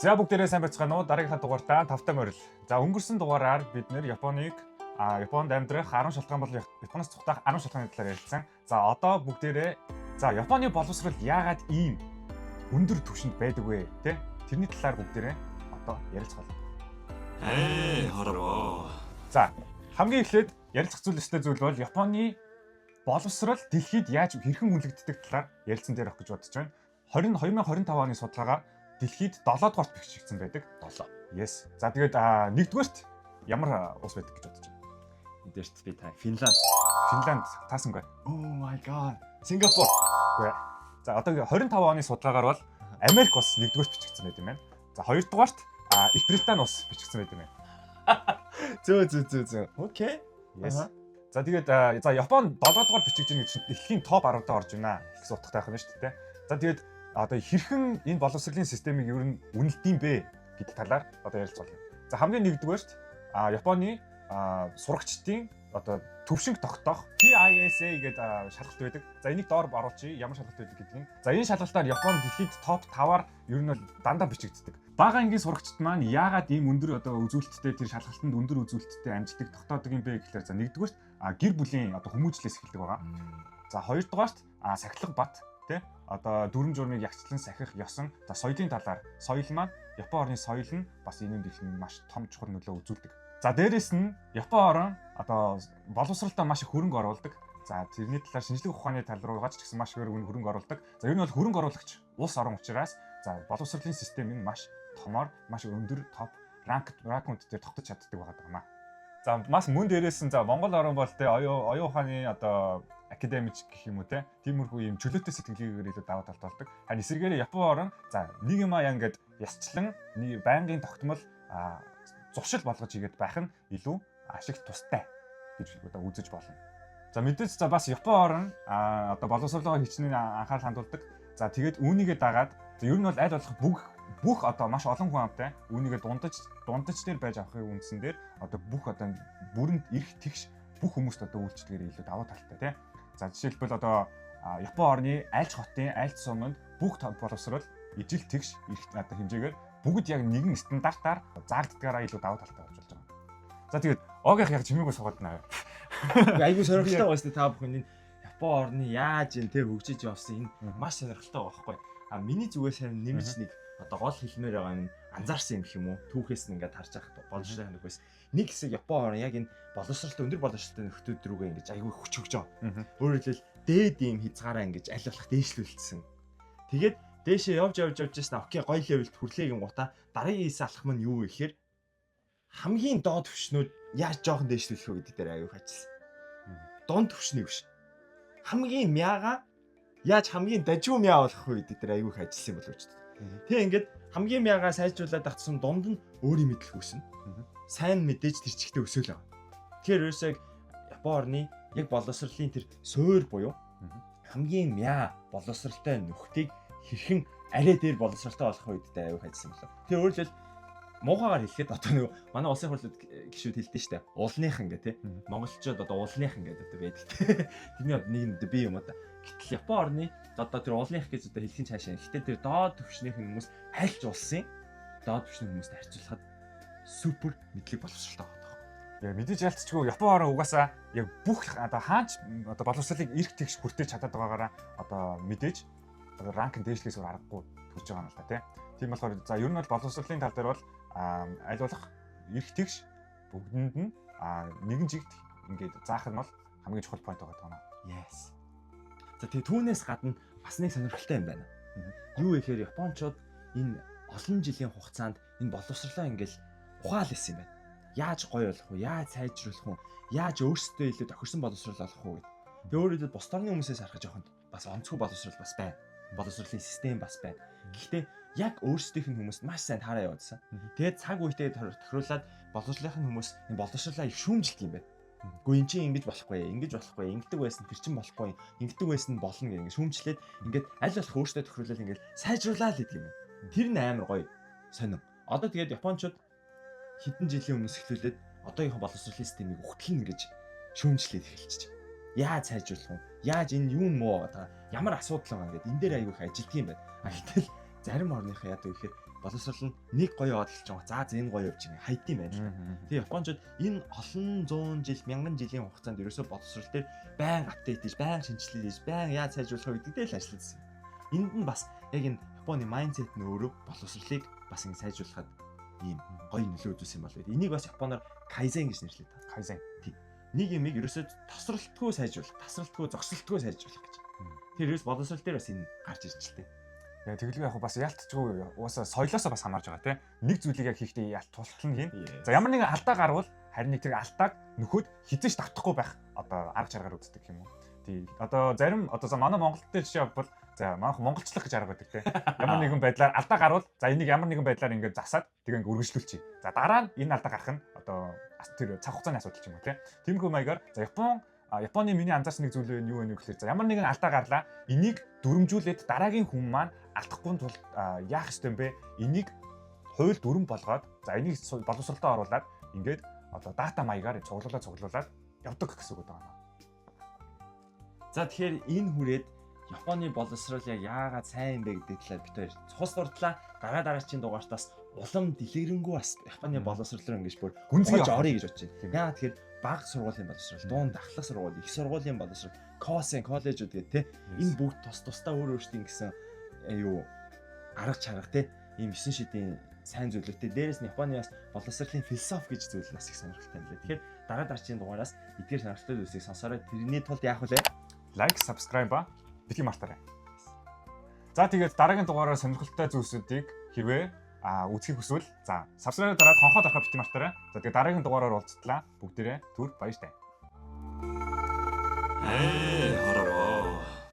За бүгдээрээ сайн байцгаана уу? Дараагийнхаа дугаартаа тавтай морил. За өнгөрсөн дугаараар бид нэр Японыг Японд амьдрах 10 шалтгаан бол Японоос цухтах 10 шалтгааны талаар ярилцсан. За одоо бүгдээрээ Японы боловсрол яагаад ийм өндөр түвшинд байдаг вэ? Тэ? Тэрний талаар бүгдээрээ одоо ярилцгаая. Хороо. За хамгийн эхлээд ярилцах зүйлстэй зүйл бол Японы боловсрол дэлхийд яаж хэрхэн үнэлэгддэг талаар ярилцсан дээр авах гэж бодож байна. 2025 оны судалгаагаар дэлхийд 7 дугаарт бичигдсэн байдаг. 7. Yes. За тэгээд 1-р ямар улс байдаг гэж бодож байна? Эдгээрт би та Финланд. Финланд таасангүй. Oh my god. Сингапур. Үгүй. За одоо 25 оны судалгаагаар бол Америк бас 1-р бичигдсэн байт юм байна. За 2-р Их Британи улс бичигдсэн байт юм байна. Зөө. Окей. Yes. За тэгээд Япон 7-р бичигдэж байгаа чинь дэлхийн топ 10-д орж байна. Их утгатай байх нь шүү дээ. За тэгээд одоо хэрхэн энэ боловсролын системийг ер нь үнэлдэм бэ гэдэг талаар одоо ярилцгаая. За хамгийн нэгдүгээрт Японы сурагчдын одоо төвшинг тогтоох PISA гэдэг шалгалт байдаг. За энийг доор оруулчих ямар шалгалт байдаг гэдгийг. За энэ шалгалтаар Япон дэлхийд топ 5-аар ер нь бол дандаа бичигддэг. Бага ангийн сурагчид маань яагаад ийм өндөр одоо үзүүлэлттэй тэр шалгалтанд өндөр үзүүлэлттэй амжилтыг тогтоодог юм бэ гэхээр за нэгдүгээрт гэр бүлийн одоо хүмүүжлээс эхэлдэг байгаа. За хоёрдугаарт сахилга бат тэ одоо дүрм журмыг ягчлан сахих ёсон. За соёлын талаар соёл маань Япон орны соёл нь бас энэ дэлхийн маш том чухал нөлөө үзүүлдэг. За дээрэс нь Япон орн одоо боловсролтой маш их хөрөнгө оруулдаг. За тэрний талаар шинжлэх ухааны тал руу гаж ч гэсэн маш их хөрөнгө оруулдаг. За ер нь бол хөрөнгө оруулагч улс орн учраас за боловсролын систем нь маш томор, маш өндөр топ ранкунд дээр тогтож чаддаг байгаа юм аа. За маш мөн дээрээс нь за Монгол орн бол тэ оюун ухааны одоо академич гэх юм уу те тиймэрхүү юм чөлөөтэй сэтгэлгээгээр илүү даваа талт болдог. Харин эсвэргээр Япон орн за нэг юм аа ингээд ясчлан байнгын тогтмол зуршил болгож игээд байх нь илүү ашигт тустай гэж одоо үзэж болно. За мэдээж за бас Япон орн одоо боловсролоо хичнээн анхаарал хандуулдаг. За тэгээд үүнийгээ дагаад ер нь бол аль болох бүх одоо маш олон хүн амтай үүнийгээ дундаж дээр байж авахын үндсэн дээр одоо бүх одоо бүрэнд ирэх тэгш бүх хүмүүст одоо үйлчлэгээр илүү даваа талтай тий. За жишээлбэл одоо Япон орны айлч хотын айлч суманд бүх боловсрол ижил тэгш их одоо хэмжээгээр бүгд яг нэгэн стандартаар заагддгаараа илүү даваа талтай болж байгаа. За тэгээд огийнх яг чимээгүй суугаад наа. Айгуу сонирхолтой байгаа шүү дээ та бүхэн энэ Япон орны яаж энэ тэ хөгжиж явсан энэ маш сонирхолтой байгаа байхгүй. Миний зүгээс харин нэмж нэг одоо гол хэлмээр байгаа юм анзаарсан юм гэх юм уу? Түүхээс нь ингээд харж байхад болж байгаа юм байгүйс. Нэг хэсэг Япон орн яг энэ боловсролтой өндөр боловсролтой нөхдүүд рүүгээ ингэж айгүй хүч өгч байгаа. Өөрөөр хэлбэл дээд ийм хязгаараа ингэж аль болох дээшлүүлсэн. Тэгээд дээшээ явж яснаа окей гоё левелд хүрлээ гин гутаа дараагийн ийс алах нь юу вэ гэхээр хамгийн доод төвшнүүд яаж жоохон дээшлүүлэх вэ гэдэг дээр аюух ажилласан. Дунд төвшнийг биш. Хамгийн мяага яаж хамгийн дажгүй мяа болох вэ гэдэг дээр аюух ажилласан болов ч. Тэгээ ингээд хамгийн мяагаа сайжруулаад татсан дунд нь өөрийн мэдлэг үүснэ. Сайн мэдээж тэр чигтээ өсөөл байгаа. Тэгэхээр ерөөсөө Япон орны яг боловсролын тэр суур буюу хамгийн мяа боловсролтой нөхдийг хэрхэн арай дээр боловсролтой болох үедээ аюух ажилласан болов. Тэгээ өөрөлдөл муухагаар хэлэхэд одоо нэг манай улсын хурлууд гişүүд хэлдэг штэ. Уулныхан гэх тээ. Монголчууд одоо уулныхан гэдэг одоо байдаг. Тэрний нэг би юм одоо. Гэтэл Япон орны одоо тэр уулных гэж одоо хэлхийн цаашаа. Гэтэ тэр доод төвшнийх хүмүүс альч улсын доод төвшний хүмүүст харьцуулахад супер мэдлэг боловсролтой байгаа. Яг мэдээж ялцчихгүй Япон орн угаасаа яг бүх одоо хаач одоо боловсролыг эрх тэгш хүртэж чадаад байгаагаараа одоо мэдээж одоо ранкинг дээшлээс аргагүй төрж байгаа юм л да тий. Тийм болохоор за ер нь бол боловсролын тал дээр бол аль болох эрх тэгш бүгдэнд нь нэгэн жигт ингээд заах нь бол хамгийн чухал point байгаа юм. Yes. За тэгээ түүнээс гадна бас нэг сонирхолтой юм байна. Юу гэхээр Япончууд энэ олон жилийн хугацаанд энэ боловсролоо ингээл ухаал исэн юм байна. Яаж гоё болох вэ? Яаж сайжруулах вэ? Яаж өөрсдөө илүү тохирсон боловсрол олох вэ гэдэг. Тэгээ өөрөөр бос орны хүмүүсээс харах жоохонд бас онцгой боловсрол бас байна. Боловсролын систем бас байна. Гэхдээ яг өөрсдийнх нь хүмүүс маш сайн таараа явуулсан. Тэгээд цаг үетэй тохируулаад боловсролын хүмүүс энэ боловсролоо их шүүмжилдэг юм байна. Гэхдээ эн чинь ингэж болохгүй, ингэдэг байсан тэр чинь болохгүй, ингэдэг байсан болно гэх ингэ шүүмжлээд ингээд аль болох өөртөө тохируулаад ингээд сайжруулаад л идэг юм. Тэр нь амар гоё сонин. Одоо тэгээд Япончууд хэдэн жилийн өмнөөс эхлүүлээд одоогийн боловсролын системийг ухтлана гэж шүүмжлээд эхэлчихэж. Яаж сайжруулах вэ? Яаж энэ юу муу байгаа? Ямар асуудал байгаа гэдэг энэ дээр аягүй их ажилтдаг юм байна. Гэтэл зарим орныхаа яадаг гэхээр боловсрол нь нэг гоё яваад эхэлж байгаа. За энэ гоё явж байгаа. Хайт юм байна л. Тэгээ Япончууд энэ олон зуун жил, мянган жилийн хугацаанд ерөөсөө боловсрол дээр байн апдейт хийж, байн шинжилгээ хийж, байн яаж сайжруулах вэ гэдэг дээр л ажилласан. Энд нь бас яг энэ Японы майндсет нь өөрөө боловсролыг бас ингэ сайжруулахад ийм гоё нөлөө үзүүлсэн юм байна. Энийг бас Японоор кайзен гэж нэрлэдэг. Кайзен. Нэг юмыг ерөөсөө тасралтгүй сайжруулах, тасралтгүй зогсолтгүй сайжруулах гэж. Тэр ерөөс боловсрол дээр бас энэ гарч ирж л тээ. Яа тэгэлгүй яг бас ялтчгүй уусаа соёлоосоо бас хамаарж байгаа тийм. Нэг зүйлийг яг хийхдээ ялт тултал нь хийн. За ямар нэгэн алдаа гарвал харин нэг тэр алдааг нөхөд хизээш давтахгүй байх одоо арга чаргаар үздэг юм уу. Тий. Одоо зарим одоо за манай Монголд дээр жишээ бол за манайх монголчлох гэж арга байдаг тийм. Ямар нэгэн байдлаар алдаа гарвал за энийг ямар нэгэн байдлаар ингээд засаад тэгээ ингээд үргэлжлүүлчихье. За дараа нь энэ алдаа гарах нь одоо тэр цаг хугацааны асуудал ч юм уу тийм. Тиймэрхүү маягаар за Японы миний анзаарсан нэг зүйл нь юу вэ гэхээр за ямар нэгэн алдаа гарлаа энийг дүрмжүүлээд дараагийн хүн маань алдахгүй тул яах ёстой юм бэ? Энийг хууль дүрм болгоод за энийг боловсролтой оруулаад ингээд одоо дата маягаар цуглуулад явдаг гэсэн үг байна. За тэгэхээр энэ хүрээд Японы боловсрол яг яагаад сайн юм бэ гэдэг талаар бид хоёр цус дурдлаа. Дараагийн дугаартаас улам дэлгэрэнгүй бас Японы боловсролоор ингэж бүр гүнзгий орё гэж бодож байна. Яагаад тэгэхээр бага сургуулийн боловсрол, дунд ахлах сургууль, их сургуулийн боловсрол, коллежууд гэдэг те энэ бүгд тусдаа өөр өөрсдийн гэсэн юу арга чарга те ийм 9 шидийн сайн зүйлүүдтэй дээрээс нь Японы бас боловсролын философи гэж зүйл нас их сонирхолтой юм лээ. Тэгэхээр дараагийн дугаараас эдгээр сонирхолтой зүйлсийг сонсороо тэрний тулд яах вэ? Лайк, subscribe битгий мартаарай. За тэгээд дараагийн дугаараар сонирхолтой зүйлсүүдийг хэрвээ үзхийг хүсвэл за subscribe дараад хонхоод орохоо битгий мартаарай. За тэгээд дараагийн дугаараар уулзтлаа. Бүгдээрээ түр баяртай.